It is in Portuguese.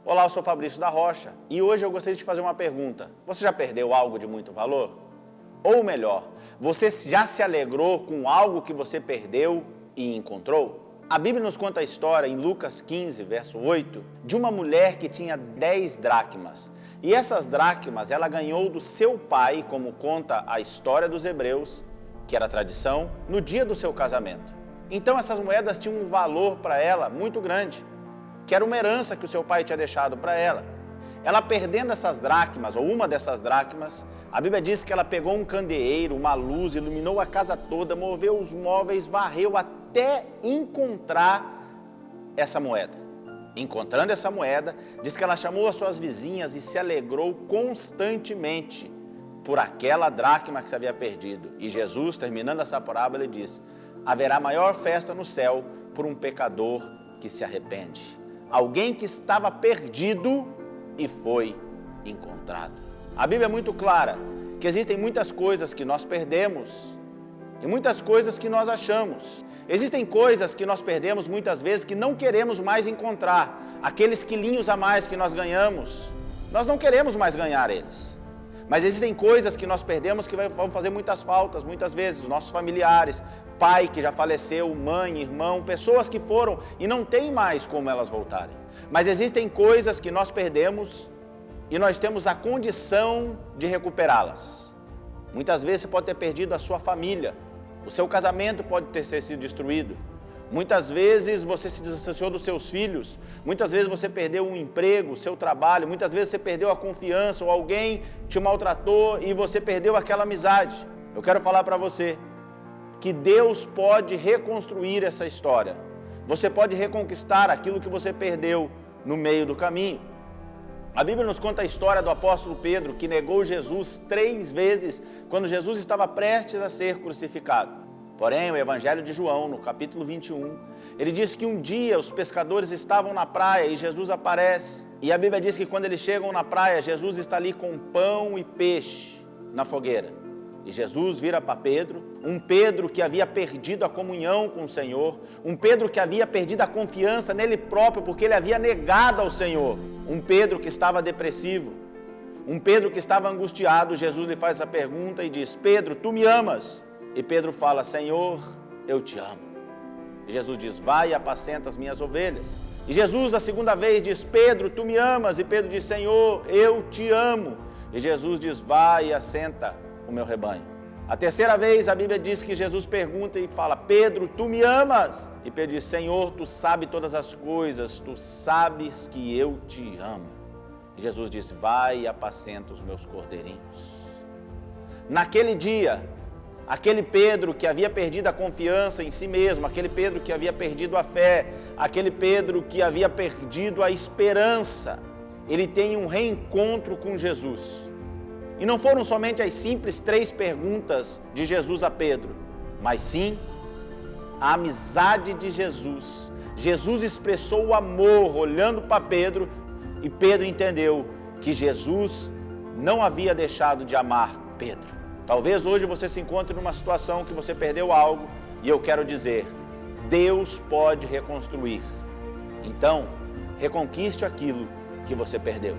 Olá, eu sou Fabrício da Rocha e hoje eu gostaria de fazer uma pergunta. Você já perdeu algo de muito valor? Ou melhor, você já se alegrou com algo que você perdeu e encontrou? A Bíblia nos conta a história em Lucas 15, verso 8, de uma mulher que tinha 10 dracmas. E essas dracmas ela ganhou do seu pai, como conta a história dos hebreus, que era a tradição, no dia do seu casamento. Então essas moedas tinham um valor para ela muito grande, que era uma herança que o seu pai tinha deixado para ela. Ela perdendo essas dracmas, ou uma dessas dracmas, a Bíblia diz que ela pegou um candeeiro, uma luz, iluminou a casa toda, moveu os móveis, varreu até encontrar essa moeda. Encontrando essa moeda, diz que ela chamou as suas vizinhas e se alegrou constantemente por aquela dracma que se havia perdido. E Jesus, terminando essa parábola, ele diz: haverá maior festa no céu por um pecador que se arrepende. Alguém que estava perdido e foi encontrado. A Bíblia é muito clara que existem muitas coisas que nós perdemos e muitas coisas que nós achamos. Existem coisas que nós perdemos muitas vezes que não queremos mais encontrar. Aqueles quilinhos a mais que nós ganhamos, nós não queremos mais ganhar eles. Mas existem coisas que nós perdemos que vão fazer muitas faltas, muitas vezes, os nossos familiares, pai que já faleceu, mãe, irmão, pessoas que foram e não tem mais como elas voltarem. Mas existem coisas que nós perdemos e nós temos a condição de recuperá-las. Muitas vezes você pode ter perdido a sua família, o seu casamento pode ter sido destruído. Muitas vezes você se distanciou dos seus filhos, muitas vezes você perdeu um emprego, o seu trabalho, muitas vezes você perdeu a confiança ou alguém te maltratou e você perdeu aquela amizade. Eu quero falar para você que Deus pode reconstruir essa história. Você pode reconquistar aquilo que você perdeu no meio do caminho. A Bíblia nos conta a história do apóstolo Pedro, que negou Jesus 3 vezes quando Jesus estava prestes a ser crucificado. Porém, o Evangelho de João, no capítulo 21, ele diz que um dia os pescadores estavam na praia e Jesus aparece. E a Bíblia diz que quando eles chegam na praia, Jesus está ali com pão e peixe na fogueira. E Jesus vira para Pedro, um Pedro que havia perdido a comunhão com o Senhor, um Pedro que havia perdido a confiança nele próprio porque ele havia negado ao Senhor, um Pedro que estava depressivo, um Pedro que estava angustiado. Jesus lhe faz essa pergunta e diz: Pedro, tu me amas? E Pedro fala: Senhor, eu te amo. E Jesus diz: vai e apacenta as minhas ovelhas. E Jesus a segunda vez diz: Pedro, tu me amas? E Pedro diz: Senhor, eu te amo. E Jesus diz: vai e assenta o meu rebanho. A terceira vez a Bíblia diz que Jesus pergunta e fala: Pedro, tu me amas? E Pedro diz: Senhor, tu sabes todas as coisas, tu sabes que eu te amo. E Jesus diz: vai e apacenta os meus cordeirinhos. Naquele dia, aquele Pedro que havia perdido a confiança em si mesmo, aquele Pedro que havia perdido a fé, aquele Pedro que havia perdido a esperança, ele tem um reencontro com Jesus. E não foram somente as simples 3 perguntas de Jesus a Pedro, mas sim a amizade de Jesus. Jesus expressou o amor olhando para Pedro e Pedro entendeu que Jesus não havia deixado de amar Pedro. Talvez hoje você se encontre numa situação que você perdeu algo e eu quero dizer: Deus pode reconstruir. Então, reconquiste aquilo que você perdeu.